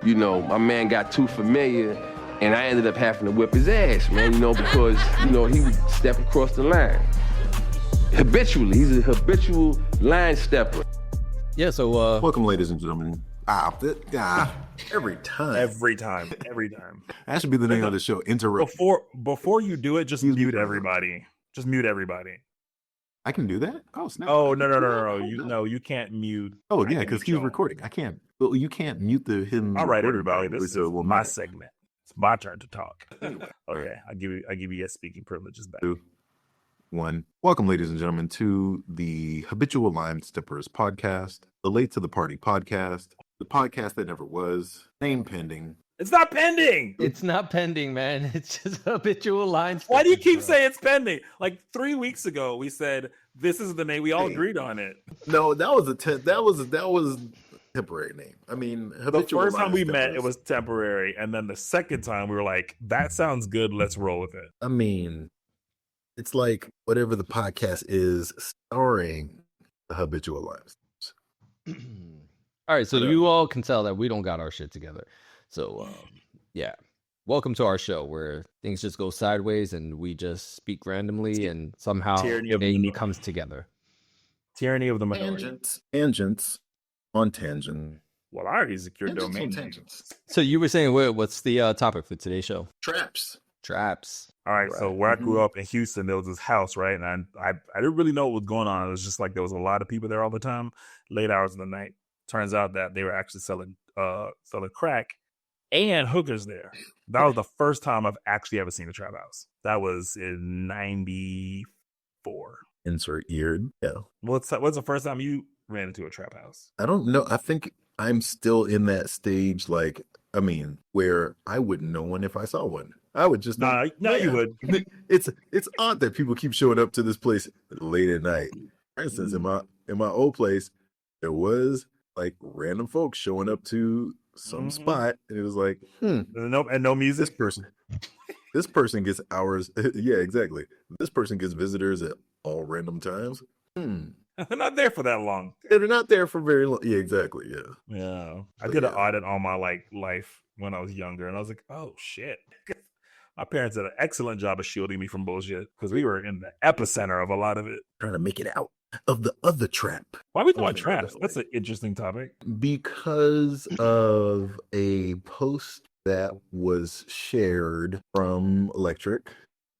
my man got too familiar, and I ended up having to whip his ass, man, because, he would step across the line. Habitually, he's a habitual line stepper. Yeah, so... Welcome, ladies and gentlemen. Every time. That should be the name of the show. Interrupt. Before you do it, just mute everybody. Just mute everybody. I can do that? Oh, snap. Oh, no. You can't mute. Oh, yeah, because he's recording. I can't. Well, you can't mute him. All right, everybody. This is my segment. It's my turn to talk. Okay, I give you speaking privileges back. 2, 1. Welcome, ladies and gentlemen, to the Habitual Line Steppers podcast, the Late to the Party podcast, the podcast that never was, name pending. It's not pending. It's not pending, man. It's just Habitual Line Steppers. Why do you keep saying it's pending? Like 3 weeks ago, we said this is the name. We all agreed on it. No, that was a temporary name. I mean, the first time we met, it was temporary, and then the second time we were like, "That sounds good. Let's roll with it." I mean, it's like whatever the podcast is, starring the Habitual Line. All right, so you all can tell that we don't got our shit together. So, yeah, welcome to our show where things just go sideways and we just speak randomly and somehow it comes together. Tyranny of the minority. Tangents on tangent. Well, I already secured domain tangents. So you were saying, what's the topic for today's show? Traps. All right, so where I grew up in Houston, there was this house, right? And I didn't really know what was going on. It was just like there was a lot of people there all the time, late hours of the night. Turns out that they were actually selling crack and hookers there. That was the first time I've actually ever seen a trap house. That was in 94. Insert eared. Yeah. What's the first time you ran into a trap house? I don't know. I think I'm still in that stage, where I wouldn't know one if I saw one. I would just you would. It's odd that people keep showing up to this place late at night. For instance, in my old place, there was like random folks showing up to some spot, and it was like, no music. This person gets hours. Yeah, exactly. This person gets visitors at all random times. They're not there for that long. They're not there for very long. Yeah, exactly. Yeah. Yeah. I did an audit on my life when I was younger, and I was like, oh shit. My parents did an excellent job of shielding me from bullshit because we were in the epicenter of a lot of it. Trying to make it out of the other trap. Why are we talking about traps? That's an interesting topic. Because of a post that was shared from Electrik,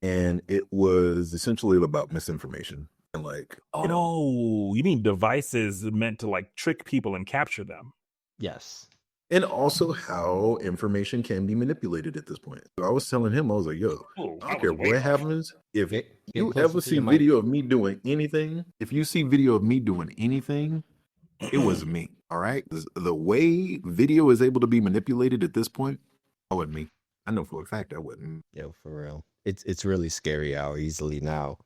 and it was essentially about misinformation. And you mean devices meant to trick people and capture them? Yes. And also how information can be manipulated at this point. So I was telling him, I was like, I don't care what happens. If you ever see video of me doing anything, it was me. All right. The way video is able to be manipulated at this point, I wasn't me. I know for a fact I wouldn't. Yo, for real. It's really scary how easily now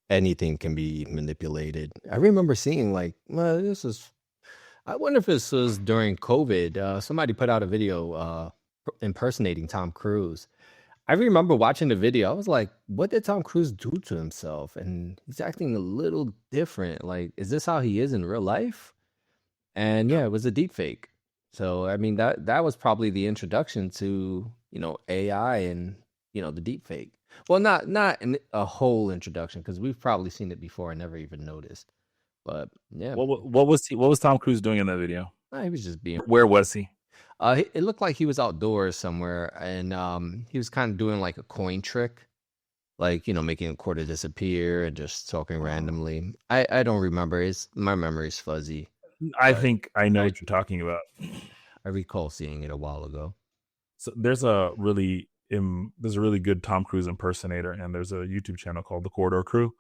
anything can be manipulated. I remember seeing I wonder if this was during COVID. Somebody put out a video impersonating Tom Cruise. I remember watching the video. I was like, what did Tom Cruise do to himself? And he's acting a little different. Like, is this how he is in real life? And yeah, it was a deep fake. So, I mean, that was probably the introduction to, AI and, the deep fake. Well, not a whole introduction, because we've probably seen it before and never even noticed. But yeah, what was Tom Cruise doing in that video? He was just being. Where was he? It looked like he was outdoors somewhere, and he was kind of doing like a coin trick, making a quarter disappear and just talking randomly. I don't remember. My memory's fuzzy. I think I know what you're talking about. I recall seeing it a while ago. So there's a really good Tom Cruise impersonator, and there's a YouTube channel called The Corridor Crew.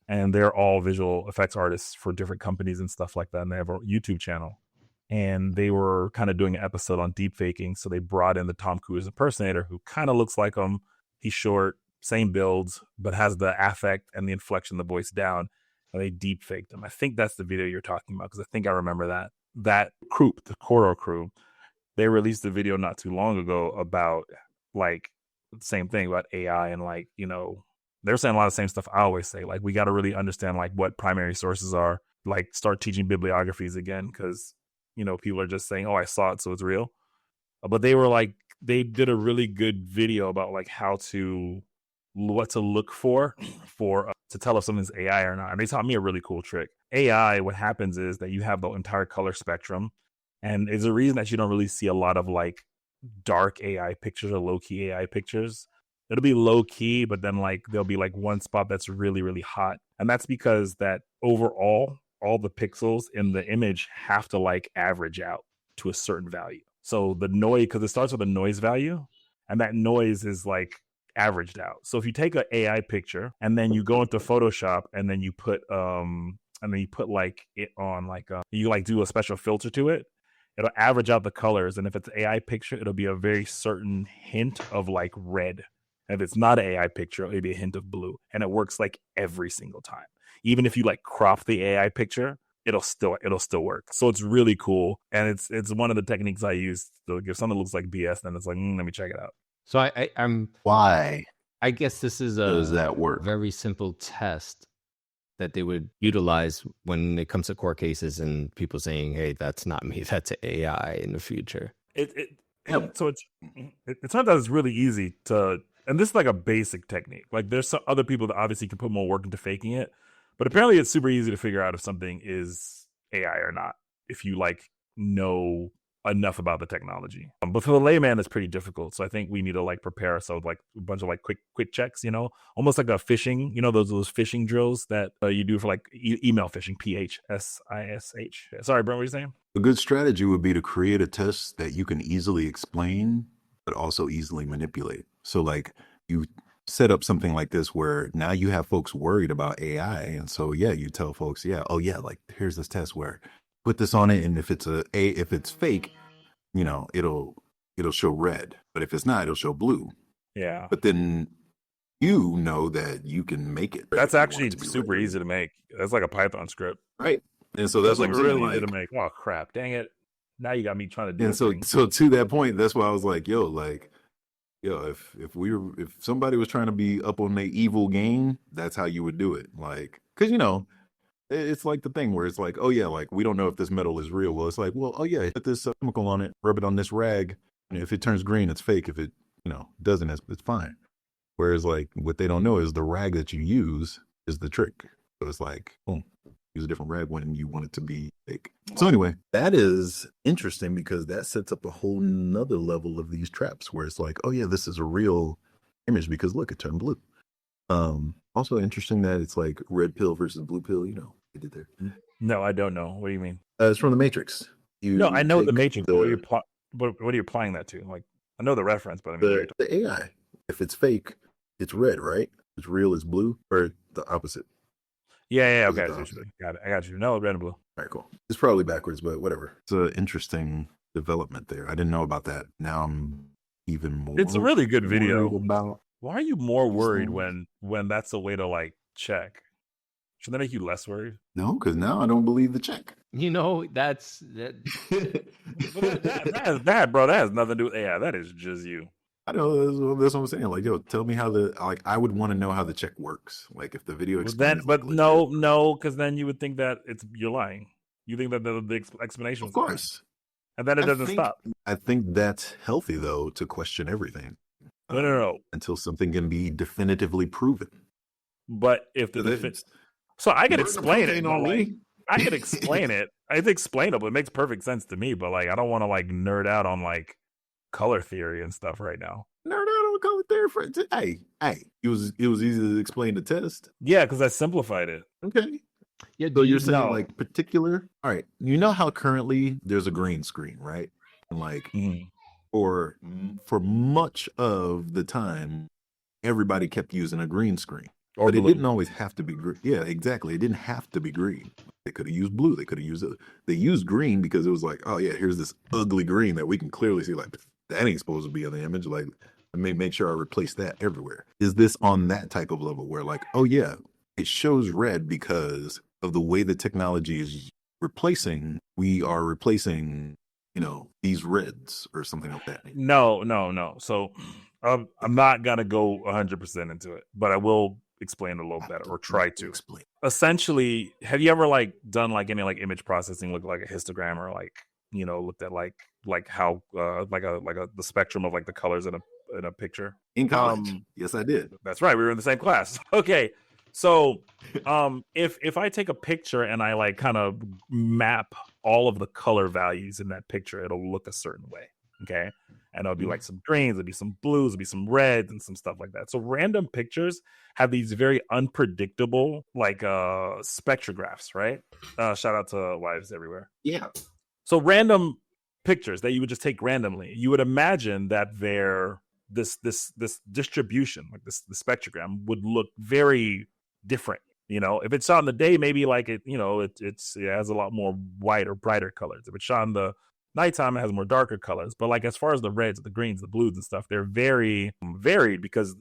And they're all visual effects artists for different companies and stuff like that. And they have a YouTube channel. And they were kind of doing an episode on deep faking. So they brought in the Tom Cruise impersonator who kind of looks like him. He's short, same builds, but has the affect and the inflection, the voice down. And they deep faked him. I think that's the video you're talking about, because I think I remember that. That group, the Corridor Crew, they released a video not too long ago about the same thing about AI and they're saying a lot of the same stuff I always say. We got to really understand what primary sources are. Start teaching bibliographies again, because people are just saying, "Oh, I saw it, so it's real." but they did a really good video about like what to look for to tell if something's AI or not. And they taught me a really cool trick. AI, what happens is that you have the entire color spectrum, and there's a reason that you don't really see a lot of like dark AI pictures or low key AI pictures. It'll be low key, but then like there'll be like one spot that's really, really hot. And that's because that overall, all the pixels in the image have to like average out to a certain value. So the noise, because it starts with a noise value, and that noise is like averaged out. So if you take an AI picture and then you go into Photoshop and then you put like it on like you like do a special filter to it, it'll average out the colors. And if it's an AI picture, it'll be a very certain hint of like red. And if it's not an AI picture, it'll be a hint of blue. And it works like every single time. Even if you like crop the AI picture, it'll still work. So it's really cool. And it's one of the techniques I use to give something that looks like BS, then it's like, let me check it out. So I'm Why I guess this is does that work? very simple test that they would utilize when it comes to court cases and people saying, "Hey, that's not me, that's AI in the future." So it's not that it's really easy to, and this is like a basic technique. Like there's some other people that obviously can put more work into faking it, but apparently it's super easy to figure out if something is AI or not if you like know enough about the technology. But for the layman, it's pretty difficult. So I think we need to like prepare ourselves like a bunch of like quick checks, almost like a phishing, those phishing drills that you do for like email phishing, PHSISH. Sorry, Brent, what were you saying? A good strategy would be to create a test that you can easily explain, but also easily manipulate. So like you set up something like this where now you have folks worried about AI. And so, you tell folks, like here's this test where put this on it. And if it's fake, it'll show red, but if it's not, it'll show blue. Yeah. But then that you can make it. That's actually super easy to make. That's like a Python script. Right. And so that's like what I'm really saying, easy to make. Oh crap. Dang it. Now you got me trying to do and so to that point, that's why I was like, if somebody was trying to be up on the evil game, that's how you would do it. Like, cause it's like the thing where it's like, like we don't know if this metal is real. Well, it's like, put this chemical on it, rub it on this rag. And if it turns green, it's fake. If it, doesn't, it's fine. Whereas like what they don't know is the rag that you use is the trick. So it's like, boom, use a different rag when you want it to be fake. So anyway, that is interesting because that sets up a whole nother level of these traps where it's like, this is a real image because look, it turned blue. Also interesting that it's like red pill versus blue pill, they did there. No, I don't know. What do you mean? It's from the Matrix. No, I know the Matrix. What are you applying that to? Like, I know the reference, but I mean the AI. If it's fake, it's red, right? If it's real, it's blue, or the opposite. Yeah. Okay, I got you. No, red and blue. All right, cool. It's probably backwards, but whatever. It's an interesting development there. I didn't know about that. Now I'm even more. It's a really good video. About why are you more worried when that's a way to like check? Shouldn't that make you less worried? No, because now I don't believe the check. That's that. that bro, that has nothing to do with AI. That is just you. I know that's what I'm saying. Like, tell me how I would want to know how the check works. Like, if the video explains. But no, because then you would think that you're lying. You think that the explanation. Of course. And then it doesn't stop. I think that's healthy though to question everything. No. Until something can be definitively proven. But if so I could explain it. I could explain it. It's explainable. It makes perfect sense to me. But like, I don't want to like nerd out on like color theory and stuff right now. Nerd out on color theory. Hey, it was easy to explain the test. Yeah, because I simplified it. Okay. Yeah. So you're saying like particular. All right. You know how currently there's a green screen, right? And like, or for much of the time, everybody kept using a green screen. But it didn't always have to be green. Yeah, exactly. It didn't have to be green. They could have used blue. They could have used it. They used green because it was like, here's this ugly green that we can clearly see. Like, that ain't supposed to be in the image. Like, let me make sure I replace that everywhere. Is this on that type of level where like, it shows red because of the way the technology is replacing? We are replacing, these reds or something like that. No. So I'm not going to go 100% into it, but I will explain a little better or try to explain. Essentially, have you ever like done like any like image processing, look like a histogram or like, looked at like like how the spectrum of like the colors in a picture in college? Yes, I did. That's right. We were in the same class. Okay. So if I take a picture and I like kind of map all of the color values in that picture, it'll look a certain way. Okay. And it'll be like some greens, it'll be some blues, it'll be some reds and some stuff like that. So random pictures have these very unpredictable like spectrographs, right? Shout out to Wives Everywhere. Yeah. So random pictures that you would just take randomly, you would imagine that they're this distribution, like the spectrogram would look very different. You know, if it's shot in the day, maybe like it, you know, it has a lot more white or brighter colors. If it's shot in the nighttime, it has more darker colors. But like as far as the reds, the greens, the blues and stuff, they're very varied because,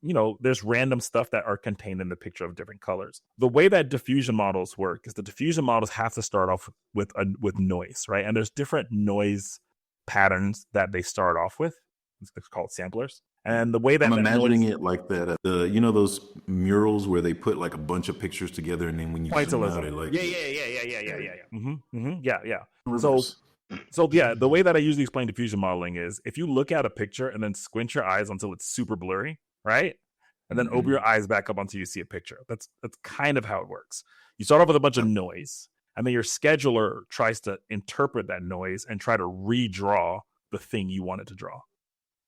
you know, there's random stuff that are contained in the picture of different colors. The way that diffusion models work is the diffusion models have to start off with noise, right? And there's different noise patterns that they start off with. It's called samplers. And the way that I'm imagining it like that, you know, those murals where they put like a bunch of pictures together, and then when you zoom out, it like yeah. So yeah, the way that I usually explain diffusion modeling is if you look at a picture and then squint your eyes until it's super blurry, right? And then open your eyes back up until you see a picture. That's kind of how it works. You start off with a bunch of noise, and then your scheduler tries to interpret that noise and try to redraw the thing you want it to draw.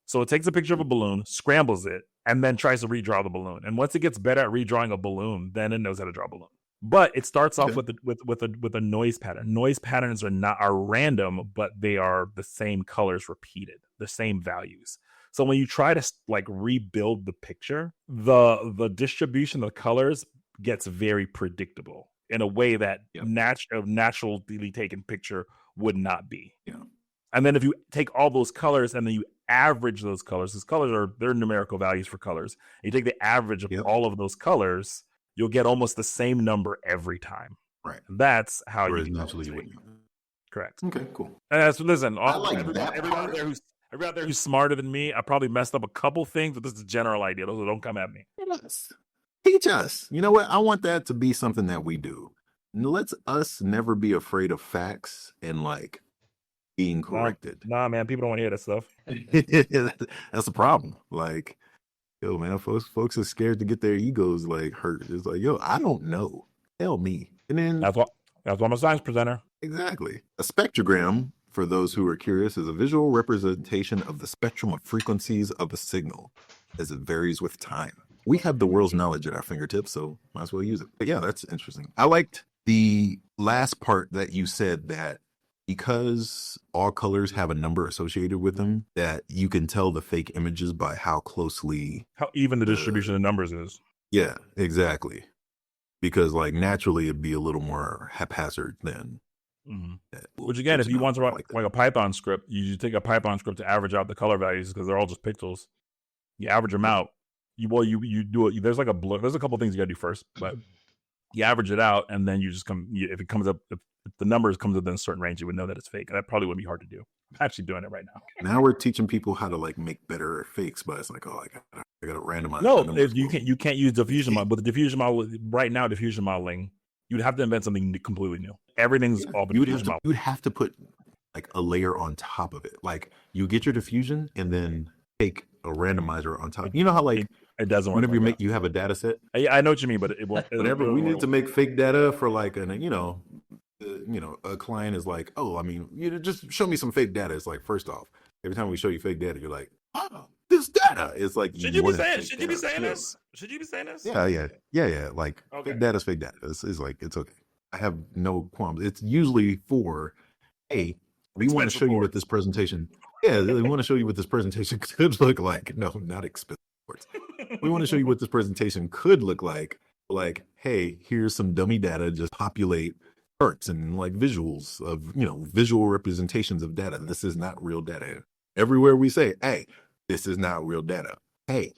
So it takes a picture of a balloon, scrambles it, and then tries to redraw the balloon. And once it gets better at redrawing a balloon, then it knows how to draw a balloon. But it starts off with a noise pattern. Noise patterns are random, but they are the same colors repeated, the same values. So when you try to like rebuild the picture, the distribution of colors gets very predictable in a way that a naturally taken picture would not be. Yeah. And then if you take all those colors and then you average those colors, because colors they're numerical values for colors. And you take the average of all of those colors, you'll get almost the same number every time. Right. And that's how Whereas you naturally correct. Okay, cool. So listen, I like everyone out there who's smarter than me, I probably messed up a couple things, but this is a general idea. Those don't come at me. Teach us. You know what? I want that to be something that we do. Let's us never be afraid of facts and like being corrected. Nah, man, people don't want to hear that stuff. That's a problem. Like, yo, man, folks are scared to get their egos like hurt. It's like, yo, I don't know. Tell me. And then that's why I'm a science presenter. Exactly. A spectrogram, for those who are curious, is a visual representation of the spectrum of frequencies of a signal as it varies with time. We have the world's knowledge at our fingertips, so might as well use it. But yeah, that's interesting. I liked the last part that you said, that because all colors have a number associated with them, that you can tell the fake images by how even the distribution of numbers is. Yeah, exactly. Because like naturally it'd be a little more haphazard than Which again, if you want to write like a Python script, you take a Python script to average out the color values because they're all just pixels. You average them out. You do it. There's like a blur. There's a couple things you got to do first, but you average it out, and then you just if it comes up, if the numbers comes within a certain range, you would know that it's fake. That probably wouldn't be hard to do. I'm actually doing it right now. Now we're teaching people how to like make better fakes, but it's like, oh, I got to randomize. No, if you can't use diffusion model. But the diffusion model right now, diffusion modeling, you'd have to invent something completely new. Everything's all diffusion model. You'd have to put like a layer on top of it. Like you get your diffusion and then take a randomizer on top. You know how like it doesn't work. Whenever you have a data set. I know what you mean, but it won't. Whenever we need to make fake data for like a client is like, oh, I mean, just show me some fake data. It's like, first off, every time we show you fake data, you're like, oh, this data. It's like, should you be saying this? Yeah. Like fake data is fake data. It's like, it's okay. I have no qualms. It's usually for, hey, we want to show you what this presentation. Yeah, we want to show you what this presentation could look like. No, not expensive reports. We want to show you what this presentation could look like. Like, hey, here's some dummy data. Just populate charts and like visuals of, visual representations of data. This is not real data. Everywhere we say, hey, this is not real data. Hey,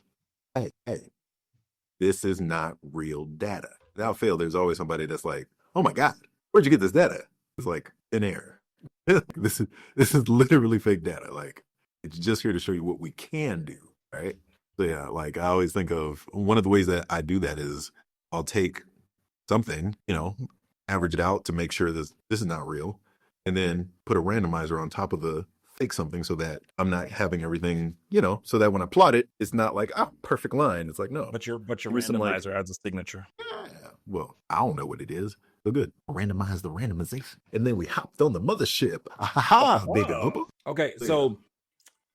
this is not real data. Without fail, there's always somebody that's like, oh my God, where'd you get this data? It's like in air. This is literally fake data. Like, it's just here to show you what we can do, right? So yeah, like I always think of one of the ways that I do that is I'll take something, average it out to make sure this is not real, and then put a randomizer on top of the fake something so that I'm not having everything, so that when I plot it, it's not like, perfect line. It's like, no. But your Give me some, randomizer adds a signature. Yeah, well, I don't know what it is. So good. Randomize the randomization. And then we hopped on the mothership. Big up. Okay, so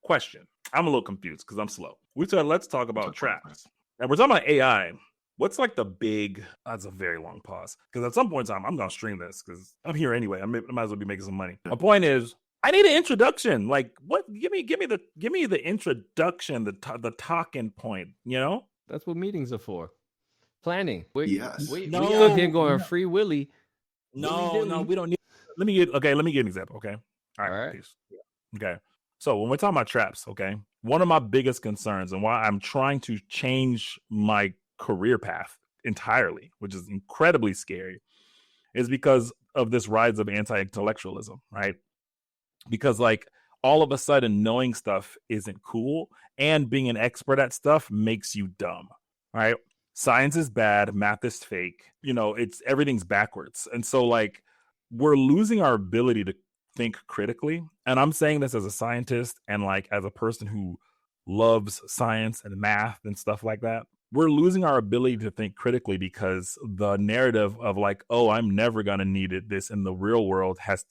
question. I'm a little confused because I'm slow. We said, let's talk about traps. And we're talking about AI. What's like the big, that's a very long pause. Because at some point in time, I'm going to stream this because I'm here anyway. I might as well be making some money. My point is, I need an introduction. Like, what? Give me the introduction, the talking point, That's what meetings are for. Planning. We out here going free willy. No, we don't need. Let me give an example. Okay. All right. Peace. Okay. So when we're talking about traps, okay, one of my biggest concerns and why I'm trying to change my career path entirely, which is incredibly scary, is because of this rise of anti-intellectualism, right? Because like all of a sudden knowing stuff isn't cool, and being an expert at stuff makes you dumb, right? Science is bad, math is fake, everything's backwards. And so like we're losing our ability to think critically. And I'm saying this as a scientist and like as a person who loves science and math and stuff like that. We're losing our ability to think critically because the narrative of like, oh, I'm never going to need this in the real world has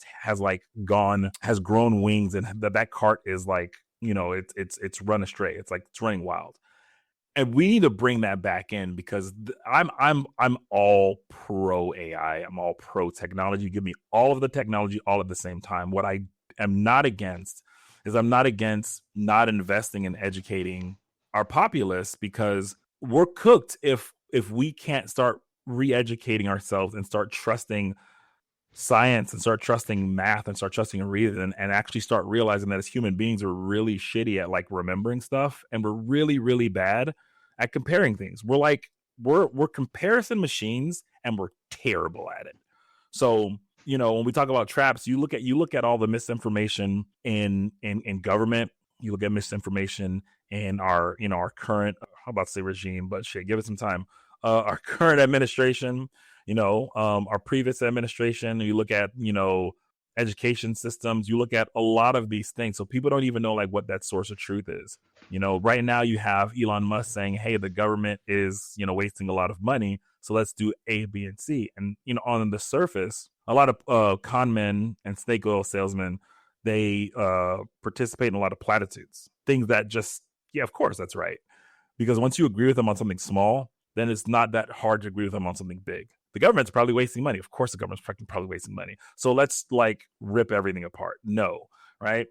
grown wings, and that cart is like, it's run astray. It's like it's running wild. And we need to bring that back in because I'm all pro AI. I'm all pro technology. Give me all of the technology all at the same time. What I am not against is I'm not against not investing in educating our populace, because we're cooked if we can't start re-educating ourselves and start trusting science and start trusting math and start trusting reason and actually start realizing that as human beings we're really shitty at like remembering stuff, and we're really, really bad at comparing things. We're comparison machines and we're terrible at it. So, when we talk about traps, you look at all the misinformation in government, you look at misinformation in our current, how about to say regime, but shit, give it some time. Our current administration, our previous administration, you look at, education systems, you look at a lot of these things. So people don't even know like what that source of truth is. Right now you have Elon Musk saying, hey, the government is, wasting a lot of money. So let's do A, B, and C. And, on the surface, a lot of con men and snake oil salesmen, they participate in a lot of platitudes, things that just, yeah, of course, that's right. Because once you agree with them on something small, then it's not that hard to agree with them on something big. The government's probably wasting money. Of course, the government's probably wasting money. So let's like rip everything apart. No, right?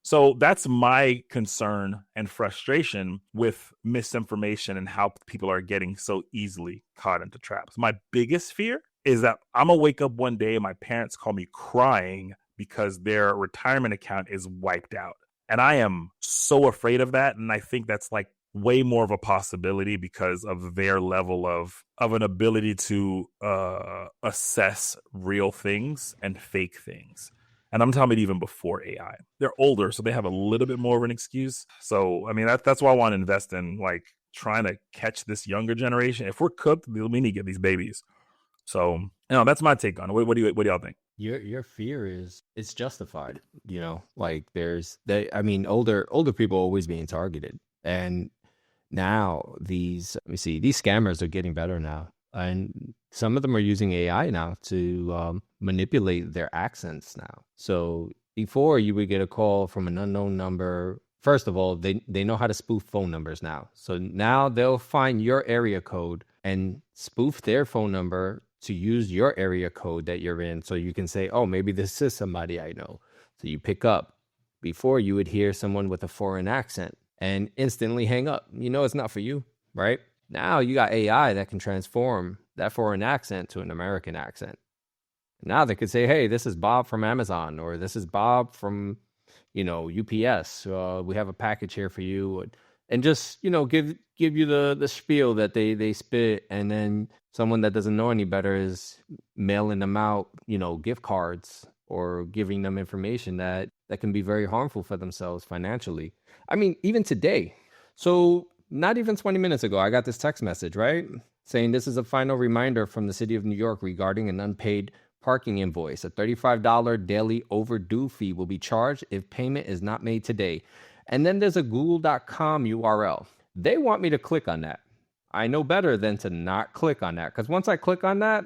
So that's my concern and frustration with misinformation and how people are getting so easily caught into traps. My biggest fear is that I'm going to wake up one day and my parents call me crying because their retirement account is wiped out. And I am so afraid of that. And I think that's like way more of a possibility because of their level of an ability to assess real things and fake things. And I'm talking about even before AI. They're older, so they have a little bit more of an excuse. So, I mean, that's why I want to invest in like trying to catch this younger generation. If we're cooked, we need to get these babies. So, that's my take on it. What do y'all think? Your fear it's justified. Like older people are always being targeted, and now these scammers are getting better now, and some of them are using AI now to manipulate their accents now. So before you would get a call from an unknown number. First of all, they know how to spoof phone numbers now. So now they'll find your area code and spoof their phone number to use your area code that you're in. So you can say, oh, maybe this is somebody I know. So you pick up. Before you would hear someone with a foreign accent and instantly hang up. It's not for you, right? Now you got AI that can transform that foreign accent to an American accent. Now they could say, hey, this is Bob from Amazon, or this is Bob from, UPS. We have a package here for you. And just, give you the spiel that they spit. And then someone that doesn't know any better is mailing them out, gift cards or giving them information that can be very harmful for themselves financially. I mean, even today. So not even 20 minutes ago, I got this text message, right? Saying this is a final reminder from the city of New York regarding an unpaid parking invoice. A $35 daily overdue fee will be charged if payment is not made today. And then there's a google.com URL. They want me to click on that. I know better than to not click on that, because once I click on that,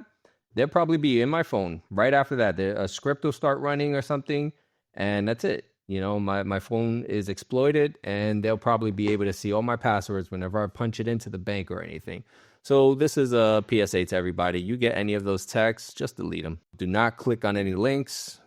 they'll probably be in my phone. Right after that, a script will start running or something, and that's it. You know, my phone is exploited, and they'll probably be able to see all my passwords whenever I punch it into the bank or anything. So this is a PSA to everybody. You get any of those texts, just delete them. Do not click on any links.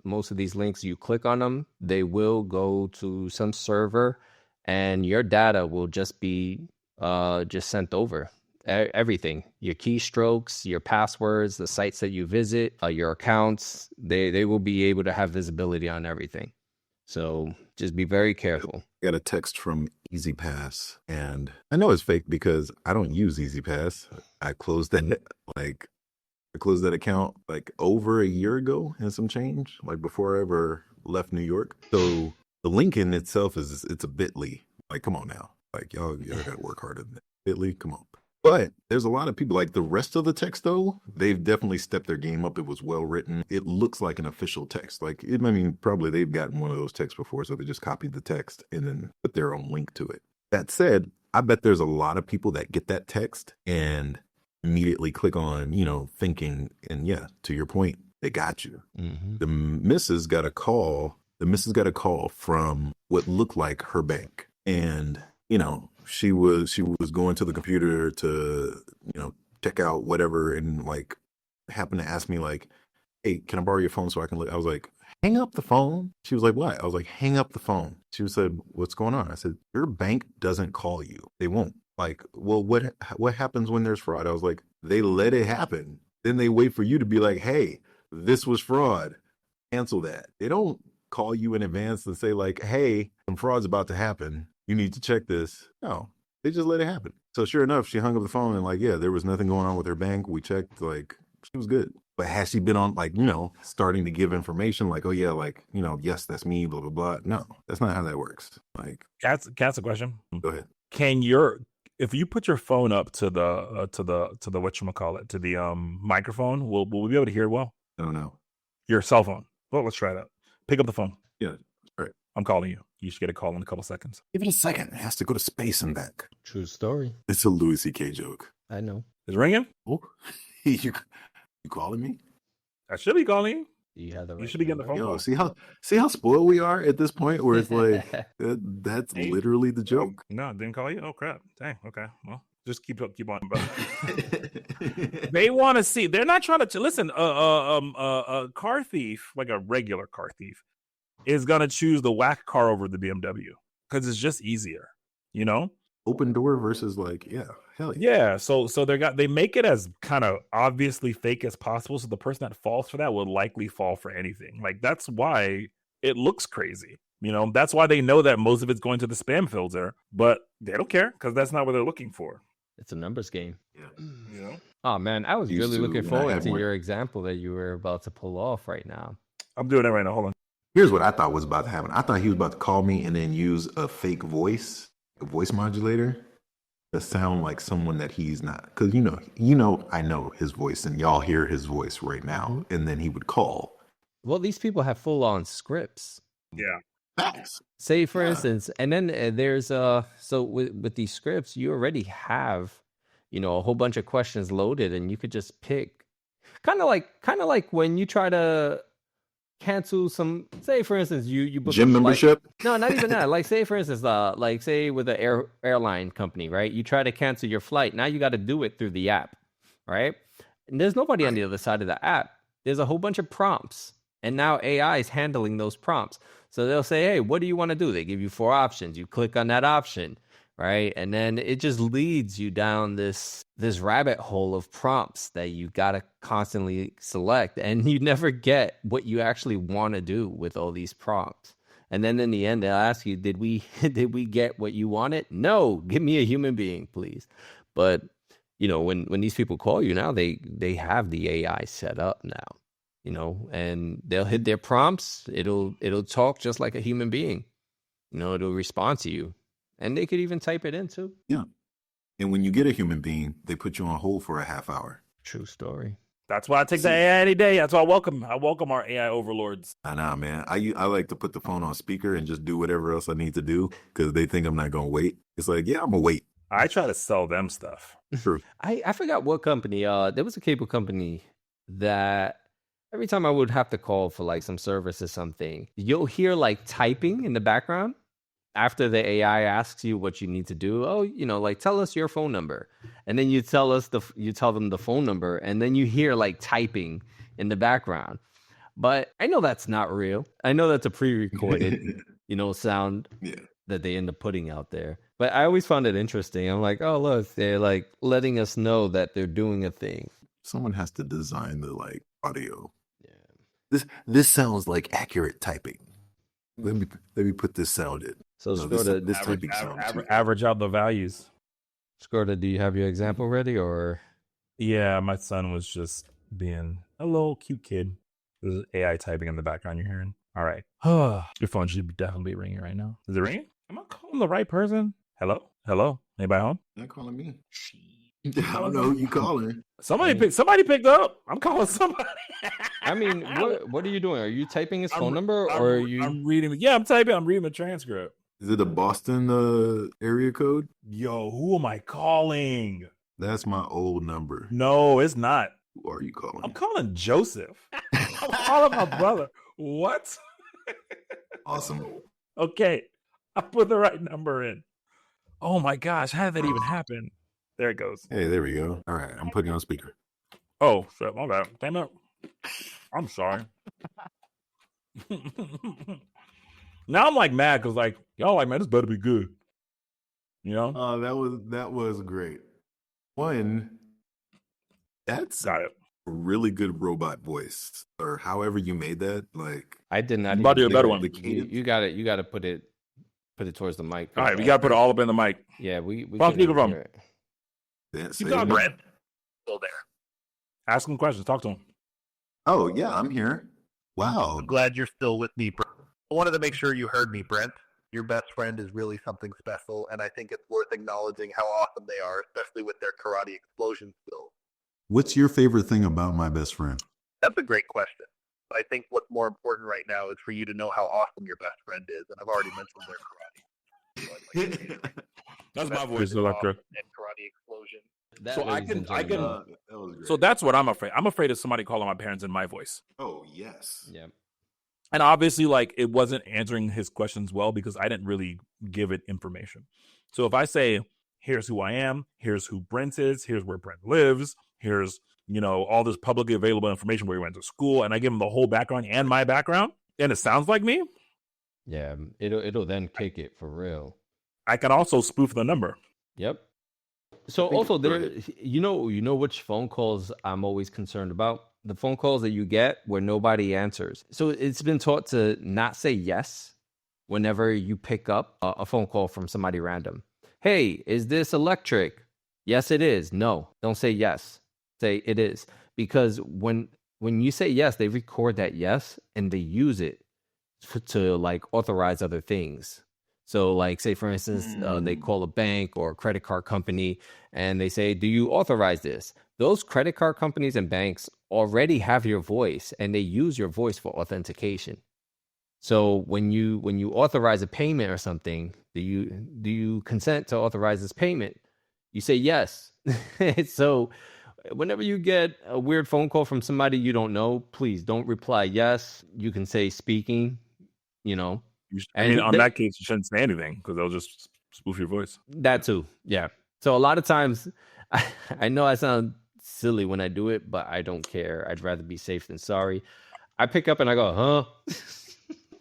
Most of these links, you click on them, they will go to some server, and your data will just be just sent over. Everything, your keystrokes, your passwords, the sites that you visit, your accounts, they will be able to have visibility on everything. So just be very careful. I got a text from EasyPass, and I know it's fake because I don't use EasyPass. I closed that account like over a year ago and some change, like before I ever left New York. So the link in itself it's a bit.ly. Like, come on now. Like, y'all gotta work harder than that. Bit.ly, come on. But there's a lot of people, like the rest of the text, though, they've definitely stepped their game up. It was well written. It looks like an official text. Like, I mean, probably they've gotten one of those texts before, so they just copied the text and then put their own link to it. That said, I bet there's a lot of people that get that text and immediately click on, thinking, and yeah, to your point, they got you. Mm-hmm. The missus got a call from what looked like her bank. And, she was going to the computer to, check out whatever, and like happened to ask me like, hey, can I borrow your phone so I can look? I was like, hang up the phone. She was like, what? I was like, hang up the phone. She said, what's going on? I said, your bank doesn't call you. They won't. Like, well, what happens when there's fraud? I was like, they let it happen. Then they wait for you to be like, hey, this was fraud. Cancel that. They don't call you in advance and say like, hey, some fraud's about to happen. You need to check this. No, they just let it happen. So sure enough, she hung up the phone and like, yeah, there was nothing going on with her bank. We checked, like, she was good. But has she been on, like, starting to give information like, oh yeah, like, yes, that's me, blah, blah, blah. No, that's not how that works. Like, Cat's a question. Go ahead. If you put your phone up to the whatchamacallit, to the microphone, will we be able to hear it well? I don't know. Your cell phone. Well, let's try it out. Pick up the phone. Yeah. All right. I'm calling you. You should get a call in a couple seconds. Give it a second. It has to go to space and back. True story. It's a Louis C.K. joke. I know. Is it ringing? Oh, you calling me? I should be calling you. You have the right. You should be getting the phone call. See how spoiled we are at this point, where it's like that's literally the joke. No, didn't call you. Oh crap! Dang. Okay. Well, just keep on, brother. They want to see. They're not trying to listen. A car thief, like a regular car thief, is gonna choose the whack car over the BMW because it's just easier. Open door versus like, yeah, hell yeah. Yeah. So they make it as kind of obviously fake as possible. So the person that falls for that will likely fall for anything. Like, that's why it looks crazy. That's why they know that most of it's going to the spam filter, but they don't care because that's not what they're looking for. It's a numbers game. Yeah. Oh man, I was really looking forward to your example that you were about to pull off right now. I'm doing it right now. Hold on. Here's what I thought was about to happen. I thought he was about to call me and then use a fake voice, a voice modulator, to sound like someone that he's not. Because I know his voice, and y'all hear his voice right now. And then he would call. Well, these people have full-on scripts. Yeah. Facts. Say, for instance, and then there's so with these scripts, you already have, a whole bunch of questions loaded, and you could just pick. Kind of like when you try to cancel some, say for instance, you book gym membership. No, not even that. Like, say for instance, like say with an airline company, right? You try to cancel your flight. Now you got to do it through the app, right? And there's nobody on the other side of the app. There's a whole bunch of prompts, and now AI is handling those prompts. So they'll say, hey, what do you want to do? They give you 4 options. You click on that option, right? And then it just leads you down this rabbit hole of prompts that you got to constantly select. And you never get what you actually want to do with all these prompts. And then in the end, they'll ask you, did we get what you wanted? No, give me a human being, please. But, when these people call you now, they have the AI set up now. And they'll hit their prompts. It'll talk just like a human being. It'll respond to you. And they could even type it in too. Yeah. And when you get a human being, they put you on hold for a half hour. True story. That's why I take the AI any day. That's why I welcome our AI overlords. I know, man. I like to put the phone on speaker and just do whatever else I need to do because they think I'm not gonna wait. It's like, yeah, I'm gonna wait. I try to sell them stuff. True. I forgot what company. There was a cable company that every time I would have to call for like some service or something, you'll hear like typing in the background after the AI asks you what you need to do. Oh, like tell us your phone number, and then you tell them the phone number, and then you hear like typing in the background. But I know that's not real. I know that's a pre-recorded, sound that they end up putting out there. But I always found it interesting. I'm like, oh, look, they're like letting us know that they're doing a thing. Someone has to design the like audio. Yeah. This sounds like accurate typing. Let me put this sound in. So Scrota, this typing sound. Average out the values. Scrota, do you have your example ready or? Yeah, my son was just being a little cute kid. There's AI typing in the background you're hearing. All right. Your phone should definitely be ringing right now. Is it ringing? Am I calling the right person? Hello? Anybody home? Not calling me. I don't know who you calling. Somebody picked up. I'm calling somebody. I mean, what are you doing? Are you typing his phone number or are you? I'm reading. Yeah, I'm typing. I'm reading the transcript. Is it a Boston area code? Yo, who am I calling? That's my old number. No, it's not. Who are you calling? I'm calling Joseph. I'm calling my brother. What? Awesome. Okay, I put the right number in. Oh my gosh, how did that even happen? There it goes. Hey, there we go. All right, I'm putting on speaker. Oh, shit, my bad. Damn it. I'm sorry. Now I'm like mad because like y'all like, man, this better be good. Oh, that was great. That's got it. A really good robot voice, or however you made that. Like I did not. About to do a better one. You got it. You got to put it towards the mic. All right, we got to put it all up in the mic. Yeah, we Phone speakerphone. You got Brent. Still there. Ask him questions. Talk to him. Oh yeah, I'm here. Wow. I'm glad you're still with me, Brent. I wanted to make sure you heard me, Brent. Your best friend is really something special, and I think it's worth acknowledging how awesome they are, especially with their karate explosion skills. What's your favorite thing about my best friend? That's a great question. I think what's more important right now is for you to know how awesome your best friend is, and I've already mentioned their karate. That's my voice, Electrik. And karate explosion. So I can. So that's what I'm afraid. I'm afraid of somebody calling my parents in my voice. Oh yes. Yeah. And obviously, like, it wasn't answering his questions well because I didn't really give it information. So if I say, here's who I am, here's who Brent is, here's where Brent lives, here's, all this publicly available information where he went to school, and I give him the whole background and my background, and it sounds like me. Yeah, it'll then kick it for real. I can also spoof the number. Yep. So also there, you know which phone calls I'm always concerned about? The phone calls that you get where nobody answers. So it's been taught to not say yes whenever you pick up a phone call from somebody random. Hey, is this Electrik? Yes, it is. No, don't say yes. Say it is. Because when you say yes, they record that yes and they use it to like authorize other things. So like say for instance, they call a bank or a credit card company and they say, do you authorize this? Those credit card companies and banks already have your voice and they use your voice for authentication. So when you authorize a payment or something, do you consent to authorize this payment? You say yes. So whenever you get a weird phone call from somebody you don't know, please don't reply yes. You can say speaking, that case, you shouldn't say anything because they'll just spoof your voice. That too, yeah. So a lot of times, I know I sound silly when I do it, but I don't care. I'd rather be safe than sorry. I pick up and I go, huh?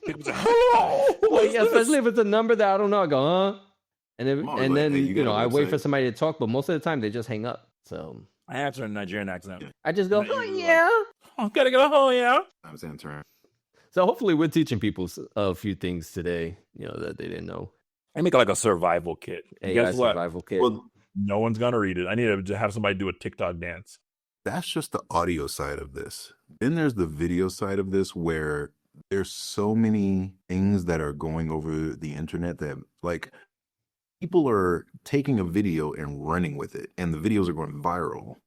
Hello. Well, yeah, especially if it's a number that I don't know. I go, huh? And then I wait for somebody to talk, but most of the time they just hang up. So I answer in a Nigerian accent. I just go, oh yeah. I'm gonna go, oh yeah. I was answering. So hopefully we're teaching people a few things today, that they didn't know. I make like a survival kit. Guess what? Survival kit. Well, no one's gonna read it. I need to have somebody do a TikTok dance. That's just the audio side of this. Then there's the video side of this where there's so many things that are going over the internet that like people are taking a video and running with it and the videos are going viral,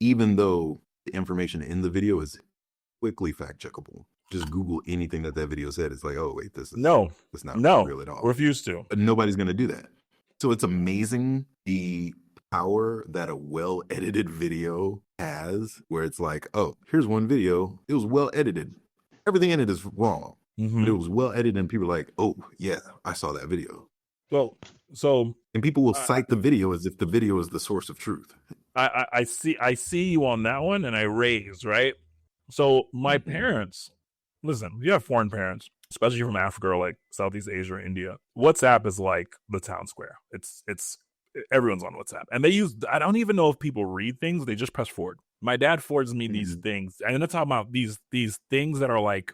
even though the information in the video is quickly fact checkable. Just Google anything that video said. It's like, oh wait, that's not real at all. Refuse to. But nobody's gonna do that. So it's amazing the power that a well-edited video has, where it's like, oh, here's one video. It was well edited. Everything in it is wrong, but it was well edited, and people are like, oh yeah, I saw that video. Well, and people will cite the video as if the video is the source of truth. I see you on that one, and I raise right. So my parents, listen, you have foreign parents, especially from Africa or like Southeast Asia or India. WhatsApp is like the town square. It's everyone's on WhatsApp, and they use. I don't even know if people read things; they just press forward. My dad forwards me these things, and I'm talking about these things that are like,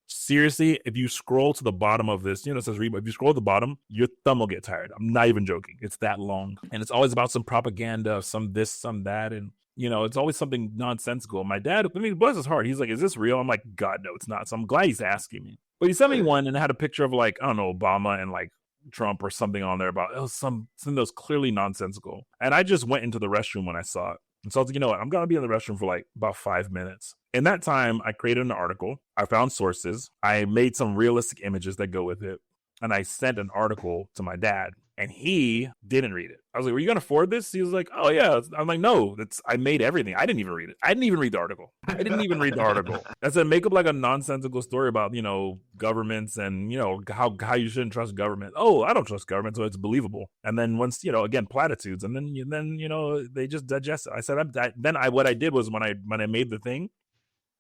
seriously. If you scroll to the bottom of this, it says read. But if you scroll to the bottom, your thumb will get tired. I'm not even joking. It's that long, and it's always about some propaganda, some this, some that, and. It's always something nonsensical. My dad, bless his heart, he's like, is this real? I'm like, God, no, it's not. So I'm glad he's asking me. But he sent me one and it had a picture of like, I don't know, Obama and like Trump or something on there about something that was clearly nonsensical. And I just went into the restroom when I saw it. And so I was like, you know what? I'm going to be in the restroom for like about 5 minutes. In that time, I created an article. I found sources. I made some realistic images that go with it. And I sent an article to my dad. And he didn't read it. I was like, were you going to forward this? He was like, oh, yeah. I'm like, no, I made everything. I didn't even read it. I didn't even read the article. I said, make up like a nonsensical story about, governments and, how you shouldn't trust government. Oh, I don't trust government, so it's believable. And then once, again, platitudes. And then they just digest it. I said, what I did was when I made the thing,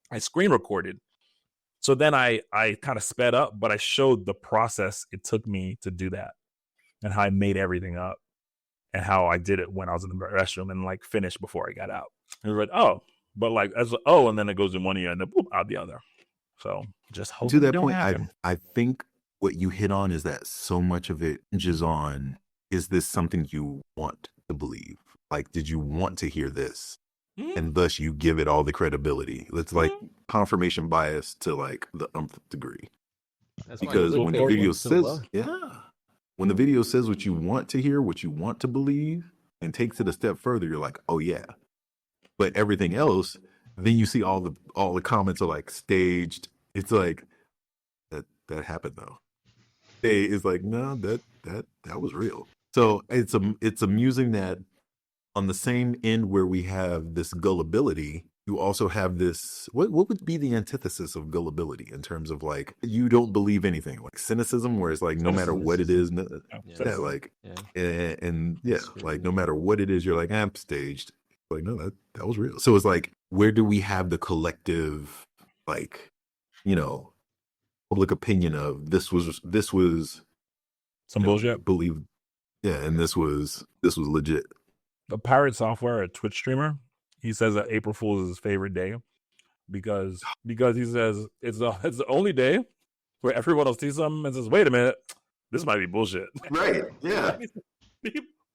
I screen recorded. So then I kind of sped up, but I showed the process it took me to do that. And how I made everything up and how I did it when I was in the restroom and like finished before I got out. And we were like, oh, but like, and then it goes in one ear and then boop, out the other. So just hope to that point, I think what you hit on is that so much of it hinges on, is this something you want to believe? Like, did you want to hear this? Mm-hmm. And thus you give it all the credibility. It's like confirmation bias to like the nth degree. That's because when the video says, when the video says what you want to hear, what you want to believe, and takes it a step further, you're like, oh yeah. But everything else, then you see all the comments are like staged. It's like that happened though. It's like, no, that was real. So it's amusing that on the same end where we have this gullibility, you also have this, what would be the antithesis of gullibility in terms of like, you don't believe anything, like cynicism, where it's like, no matter what it is, like no matter what it is, you're like, I'm staged. Like, no, that was real. So it's like, where do we have the collective, like, public opinion of this was some bullshit? Believe, and this was legit. The Pirate Software, a Twitch streamer, he says that April Fool's is his favorite day because he says it's the only day where everyone will see something and says, wait a minute, this might be bullshit. Right. Yeah.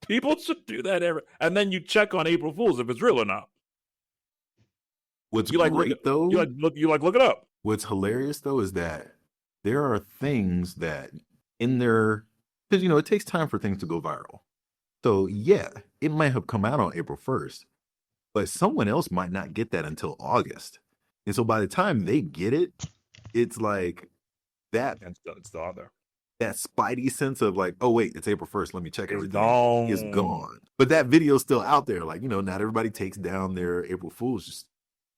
People should do that and then you check on April Fool's if it's real or not. What's great though? You look it up. What's hilarious though is that there are things that in there, because it takes time for things to go viral. So yeah, it might have come out on April 1st. But someone else might not get that until August. And so by the time they get it, it's like that. It's still out there. That spidey sense of like, oh, wait, it's April 1st. Let me check everything. It's gone. But that video's still out there. Like, not everybody takes down their April Fool's.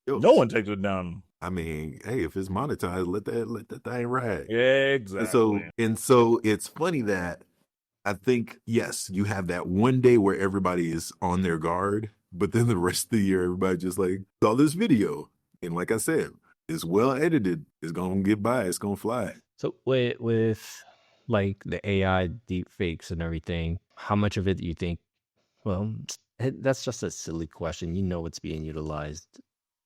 No one takes it down. I mean, hey, if it's monetized, let that thing ride. Yeah, exactly. And so it's funny that I think, yes, you have that one day where everybody is on their guard. But then the rest of the year, everybody just like saw this video. And like I said, it's well edited. It's going to get by. It's going to fly. So with like the AI deep fakes and everything, how much of it do you think, well, that's just a silly question. It's being utilized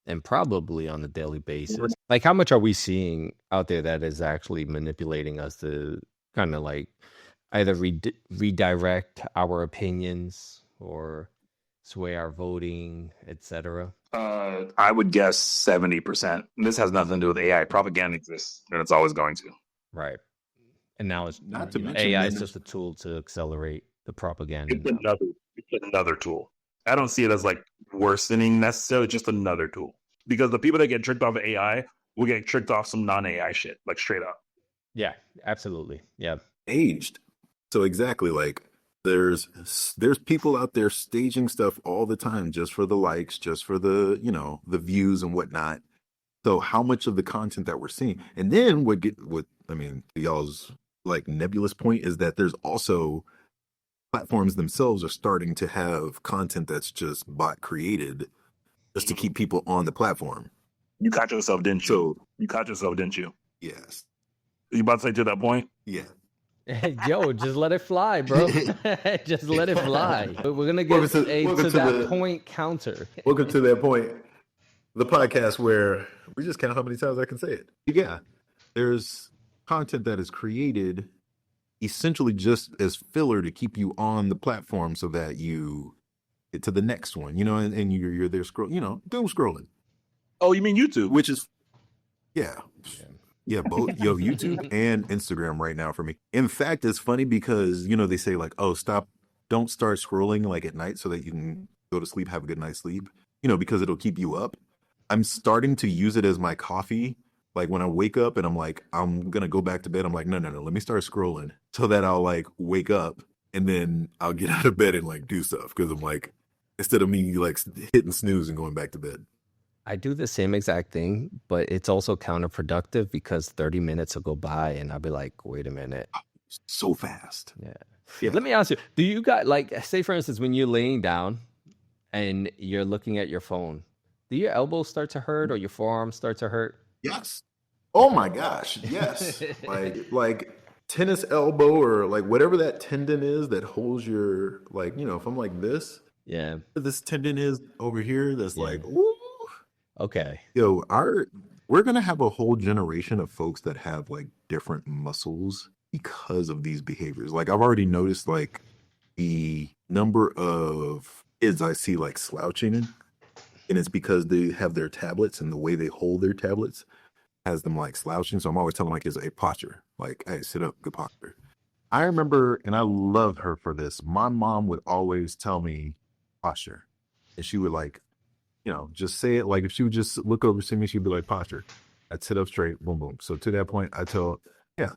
and probably on a daily basis. Like how much are we seeing out there that is actually manipulating us to kind of like either redirect our opinions or sway our voting, etc.? I would guess 70%. This has nothing to do with AI. Propaganda exists, and it's always going to. Right. And now it's not to mention AI is just a tool to accelerate the propaganda. It's another tool. I don't see it as like worsening necessarily, just another tool. Because the people that get tricked off of AI will get tricked off some non-AI shit, like straight up. Yeah, absolutely. Yeah. Aged. So exactly, like there's people out there staging stuff all the time just for the likes, just for the, the views and whatnot. So how much of the content that we're seeing, and then y'all's like nebulous point is that there's also platforms themselves are starting to have content that's just bot created just to keep people on the platform. You caught yourself, didn't you? You caught yourself, didn't you? Yes. You about to say to that point? Yeah. Yo, just let it fly, bro. Just let it fly. We're going to get to that point counter. Welcome to that point. The podcast where we just count how many times I can say it. Yeah. There's content that is created essentially just as filler to keep you on the platform so that you get to the next one, and you're there doom scrolling. Oh, you mean YouTube? Which is, yeah, both YouTube and Instagram right now for me. In fact, it's funny because, they say like, oh, don't start scrolling like at night so that you can go to sleep, have a good night's sleep, because it'll keep you up. I'm starting to use it as my coffee. Like when I wake up and I'm like, I'm going to go back to bed. I'm like, no, let me start scrolling so that I'll like wake up and then I'll get out of bed and like do stuff. Cause I'm like, instead of me like hitting snooze and going back to bed. I do the same exact thing, but it's also counterproductive because 30 minutes will go by and I'll be like, wait a minute. So fast. Yeah. Let me ask you, do you got like, say for instance, when you're laying down and you're looking at your phone, do your elbows start to hurt or your forearms start to hurt? Yes. Oh my gosh. Yes. like tennis elbow or like whatever that tendon is that holds your, like, if I'm like this. Yeah. This tendon is over here. That's like, ooh. Okay. Yo, we're going to have a whole generation of folks that have like different muscles because of these behaviors. Like I've already noticed like the number of kids I see like slouching, and it's because they have their tablets and the way they hold their tablets has them like slouching. So I'm always telling my kids, hey, posture, like, hey, sit up, good posture. I remember, and I love her for this. My mom would always tell me posture, and she would like, just say it. Like if she would just look over to me, she'd be like, posture. I'd sit up straight, boom, boom. So to that point, I tell, here's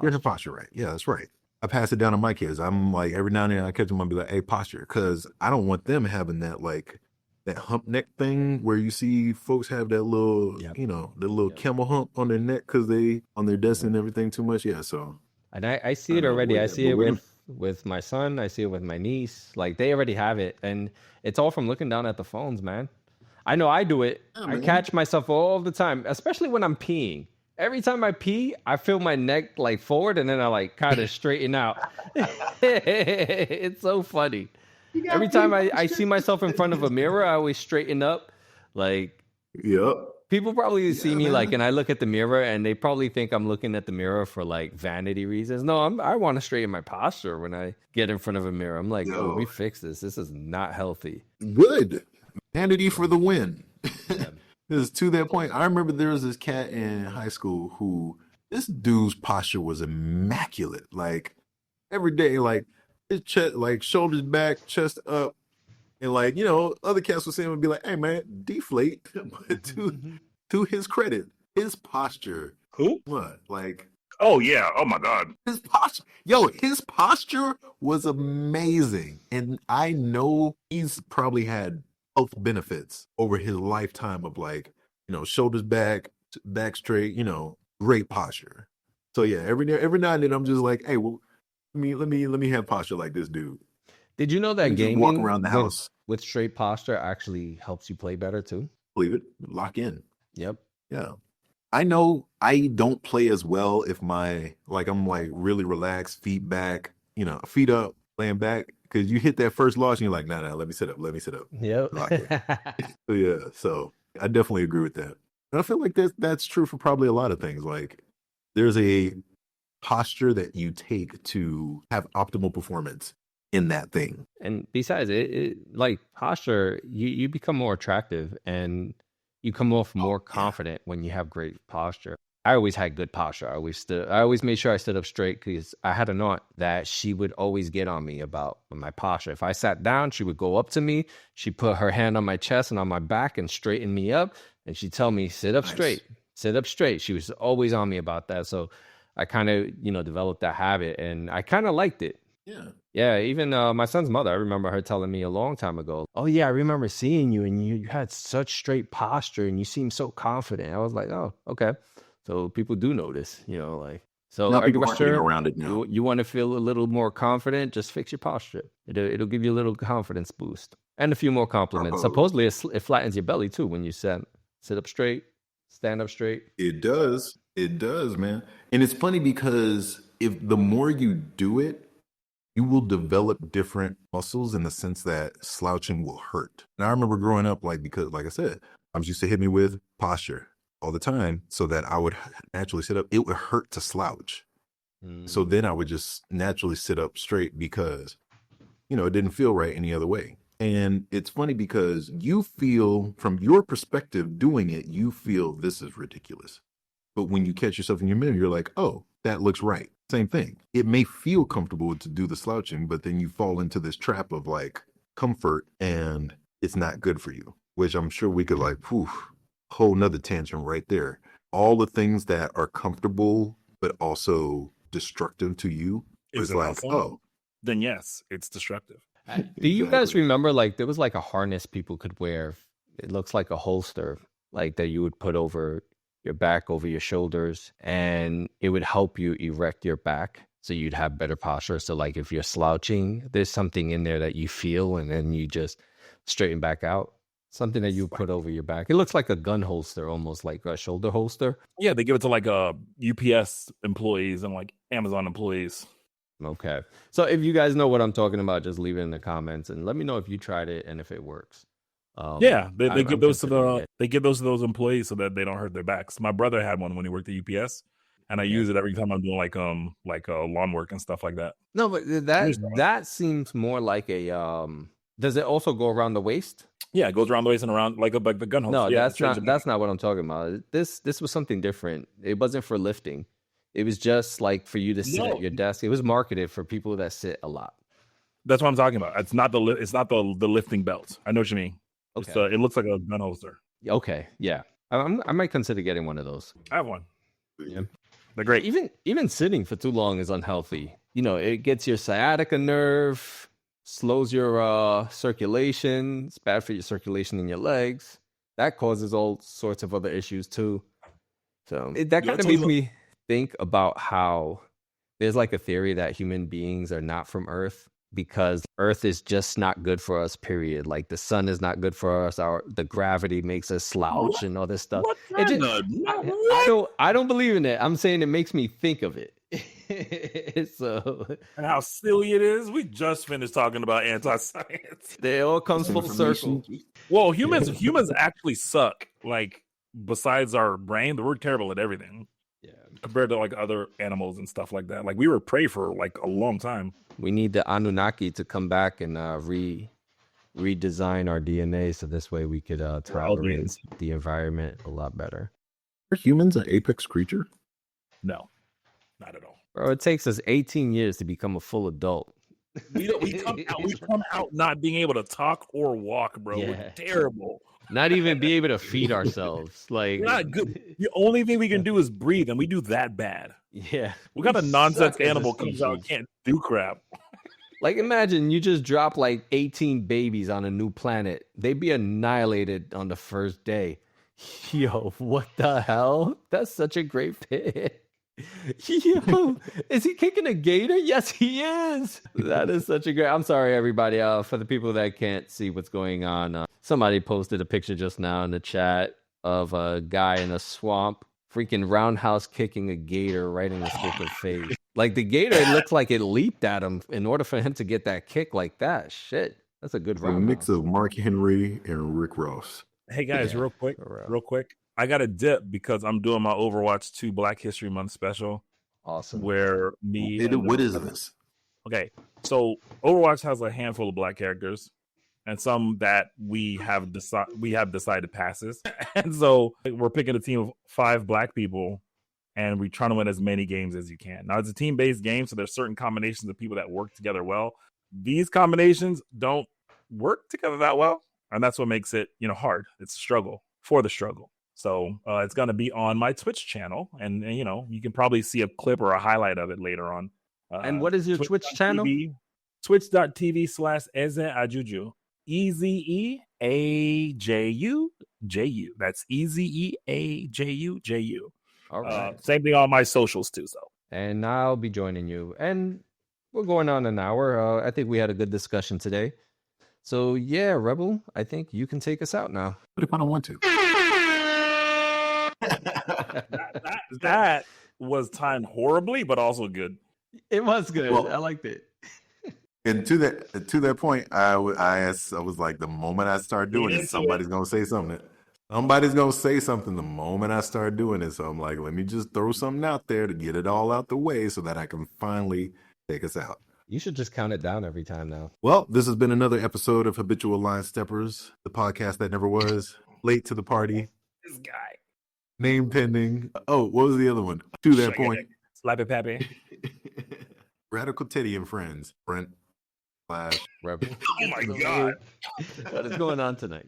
her posture right. Yeah, that's right. I pass it down to my kids. I'm like, every now and then I catch them and be like, hey, posture. Because I don't want them having that, like, that hump neck thing where you see folks have that little, the little camel hump on their neck because they on their desk and everything too much. Yeah, so. And I see it already. I see it with my son. I see it with my niece. Like they already have it. And it's all from looking down at the phones, man. I know I do it. Yeah, I catch myself all the time, especially when I'm peeing. Every time I pee, I feel my neck like forward and then I like kind of straighten out. It's so funny. Every time I see myself in front of a mirror, I always straighten up. Like, yep. People probably see me like, and I look at the mirror and they probably think I'm looking at the mirror for like vanity reasons. No, I want to straighten my posture when I get in front of a mirror. I'm like, oh, we fix this. This is not healthy. Good. Vanity for the win. Because to that point, I remember there was this cat in high school who, this dude's posture was immaculate. Like every day, like his chest, like shoulders back, chest up. And like, other cats would say him and be like, hey man, deflate. But to his credit, his posture. Who? What? Like, oh yeah. Oh my God. His posture was amazing. And I know he's probably had health benefits over his lifetime of like, shoulders back, back straight, great posture. So yeah, every now and then I'm just like, hey, well, let me have posture like this dude. Did you know that gaming walk around the house with straight posture actually helps you play better too? Believe it, lock in. Yep. Yeah. I know I don't play as well if I'm like really relaxed, feet back, feet up, laying back. Because you hit that first launch and you're like, nah, let me sit up. Yep. So yeah, so I definitely agree with that. And I feel like that's true for probably a lot of things. Like there's a posture that you take to have optimal performance in that thing. And besides it like posture, you become more attractive and you come off more confident when you have great posture. I always had good posture. I always made sure I stood up straight because I had an aunt that she would always get on me about my posture. If I sat down, she would go up to me. She'd put her hand on my chest and on my back and straighten me up. And she'd tell me, sit up straight, sit up straight. She was always on me about that. So I kind of, developed that habit and I kind of liked it. Yeah. Yeah, even my son's mother, I remember her telling me a long time ago, oh, yeah, I remember seeing you and you had such straight posture and you seemed so confident. I was like, oh, okay. So people do notice, So now people are getting around it now. You want to feel a little more confident, just fix your posture. It'll give you a little confidence boost and a few more compliments. Supposedly, it flattens your belly, too, when you sit up straight, stand up straight. It does. It does, man. And it's funny because if the more you do it, you will develop different muscles in the sense that slouching will hurt. And I remember growing up, because like I said, I used to hit me with posture all the time so that I would naturally sit up. It would hurt to slouch. So then I would just naturally sit up straight because, it didn't feel right any other way. And it's funny because you feel, from your perspective doing it, you feel this is ridiculous. But when you catch yourself in your mirror, you're like, oh, that looks right. Same thing. It may feel comfortable to do the slouching, but then you fall into this trap of comfort and it's not good for you, which I'm sure we could whole nother tangent right there. All the things that are comfortable, but also destructive to you is then yes, it's destructive. Do you guys remember there was a harness people could wear? It looks like a holster, that you would put over your back, over your shoulders, and it would help you erect your back so you'd have better posture. So if you're slouching, there's something in there that you feel and then you just straighten back out. Something that you put over your back. It looks like a gun holster, almost like a shoulder holster. Yeah, they give it to UPS employees and Amazon employees. Okay. So if you guys know what I'm talking about, just leave it in the comments and let me know if you tried it and if it works. They give those to those employees so that they don't hurt their backs. My brother had one when he worked at UPS, and I use it every time I'm doing lawn work and stuff like that. No, but that seems more like a does it also go around the waist? Yeah, it goes around the waist and around like the gun holster. No, that's not what I'm talking about. This was something different. It wasn't for lifting. It was just for you to sit at your desk. It was marketed for people that sit a lot. That's what I'm talking about. It's not the lifting belt. I know what you mean. Okay. It looks like a gun holster. Okay, yeah. I might consider getting one of those. I have one. Yeah. They're great. Even sitting for too long is unhealthy. It gets your sciatica nerve, slows your circulation. It's bad for your circulation in your legs. That causes all sorts of other issues too. So that kind of makes me think about how there's a theory that human beings are not from Earth because Earth is just not good for us, period. The sun is not good for us. The gravity makes us slouch and all this stuff. I don't believe in it. I'm saying it makes me think of it. So, and how silly it is. We just finished talking about anti-science. It all comes full circle. Well, humans actually suck. Besides our brain, we're terrible at everything. Yeah, compared to other animals and stuff like that. We were prey for a long time. We need the Anunnaki to come back and redesign our DNA so this way we could tolerate the environment a lot better. Are humans an apex creature? No, not at all. Bro, it takes us 18 years to become a full adult. We come out not being able to talk or walk, bro. Yeah. We're terrible. Not even be able to feed ourselves. We're not good. The only thing we can do is breathe, and we do that bad. Yeah. What kind of nonsense animal comes out and can't do crap? Imagine you just drop 18 babies on a new planet. They'd be annihilated on the first day. Yo, what the hell? That's such a great pick. Yo, is he kicking a gator? Yes, he is. That is such a great. I'm sorry, everybody. For the people that can't see what's going on, somebody posted a picture just now in the chat of a guy in a swamp, freaking roundhouse kicking a gator right in his stupid face. The gator, it looks like it leaped at him in order for him to get that kick like that. Shit, that's a good roundhouse. A mix of Mark Henry and Rick Ross. Hey guys, real quick. I got a dip because I'm doing my Overwatch 2 Black History Month special. Awesome. Where what is this? Okay, so Overwatch has a handful of black characters, and some that we have decided passes. And so we're picking a team of 5 black people and we try to win as many games as you can. Now, it's a team-based game, so there's certain combinations of people that work together well. These combinations don't work together that well, and that's what makes it, hard. It's a struggle for the struggle. So it's going to be on my Twitch channel, and you can probably see a clip or a highlight of it later on. And what is your Twitch channel? Twitch.tv/Eze Ajuju. EZEAJUJU. That's EZEAJUJU. All right. Same thing on my socials too. So. And I'll be joining you. And we're going on an hour. I think we had a good discussion today. So yeah, Rebel, I think you can take us out now. But if I don't want to. that was timed horribly, but also good. It was good. Well, I liked it. And to that point, I was like, the moment I start doing it, somebody's gonna say something. Somebody's gonna say something the moment I start doing it. So I'm like, let me just throw something out there to get it all out the way so that I can finally take us out. You should just count it down every time now. Well, this has been another episode of Habitual Line Steppers, the podcast that never was, late to the party. This guy. Name pending. Oh, what was the other one? To that point. Slappy Pappy. Radical Teddy and Friends. Brent / Rebel. Oh my God. What is going on tonight?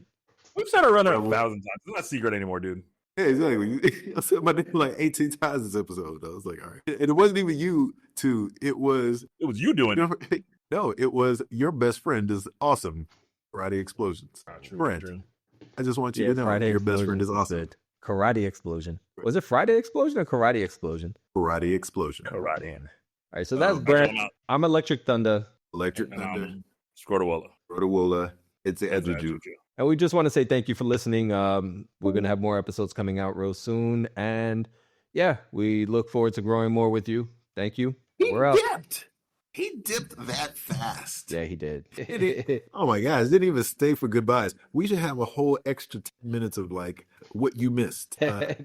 We've said it runner 1,000 times. It's not a secret anymore, dude. Yeah, exactly. I said my name like 18 times this episode. I was like, all right. And it wasn't even you, too. It was you doing it. No, it was your best friend is awesome. Karate Explosions. True, Brent, true. I just want you to know Friday your best friend is awesome. Good. Karate Explosion. Was it Friday Explosion or Karate Explosion? Karate Explosion. Karate. All right, so that's Brent. I'm Electric Thunder. Electric Thunder. Scrota. It's the Ajuju. And we just want to say thank you for listening. We're going to have more episodes coming out real soon. And yeah, we look forward to growing more with you. Thank you. We're out. He dipped that fast. Yeah, he did. Oh my gosh, didn't even stay for goodbyes. We should have a whole extra 10 minutes of like what you missed.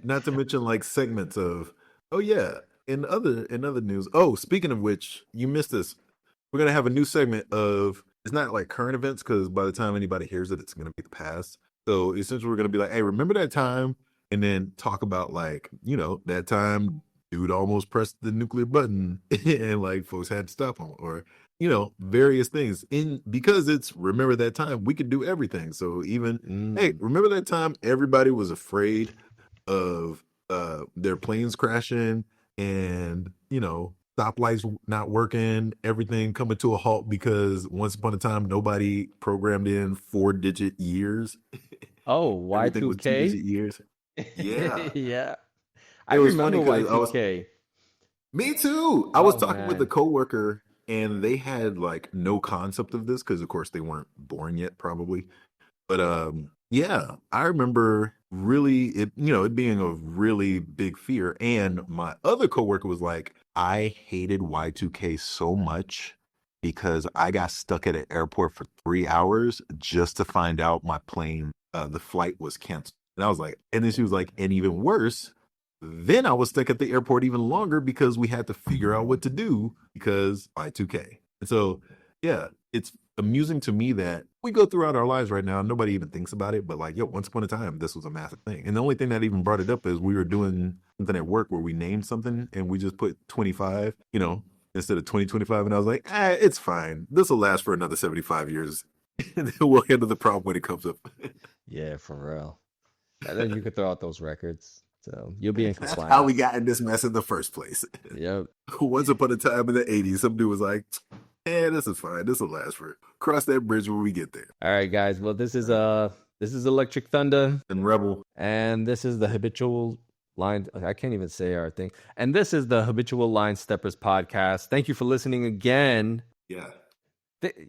Not to mention like segments of, oh yeah, in other news. Oh, speaking of which, you missed this. We're going to have a new segment of, it's not like current events because by the time anybody hears it, it's going to be the past. So essentially we're going to be like, hey, remember that time? And then talk about like, that time dude almost pressed the nuclear button and like folks had to stop him, or various things. Because it's remember that time, we could do everything. So even hey, remember that time everybody was afraid of their planes crashing and stoplights not working, everything coming to a halt because once upon a time nobody programmed in 4-digit years. Oh, Y2K 2-digit years. Yeah. Yeah. I remember Y2K. Me too. I was talking with a coworker and they had like no concept of this because of course they weren't born yet probably. But yeah, I remember really it being a really big fear. And my other coworker was like, I hated Y2K so much because I got stuck at an airport for 3 hours just to find out my plane, the flight was canceled. And I was like, and then she was like, and even worse, then I was stuck at the airport even longer because we had to figure out what to do because Y2K. And so, yeah, it's amusing to me that we go throughout our lives right now. Nobody even thinks about it, but like, once upon a time, this was a massive thing. And the only thing that even brought it up is we were doing something at work where we named something and we just put 25, instead of 2025. And I was like, it's fine. This will last for another 75 years. And then we'll handle the problem when it comes up. Yeah, for real. And then you could throw out those records. So you'll be in compliance. That's how we got in this mess in the first place. Yep. Once upon a time in the 80s, some dude was like, this is fine. This will last for cross that bridge when we get there. All right, guys. Well, this is Electric Thunder and Rebel. And this is the Habitual Line. I can't even say our thing. And this is the Habitual Line Steppers podcast. Thank you for listening again. Yeah.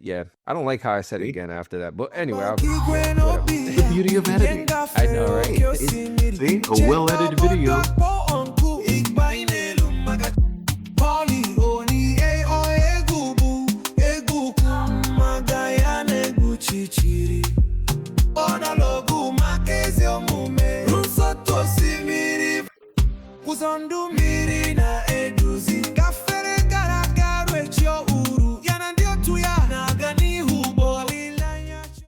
Yeah, I don't like how I said it again after that. But anyway, the beauty of editing. I know, right? See, a well-edited video. Kuzondu miri na eduzi kafe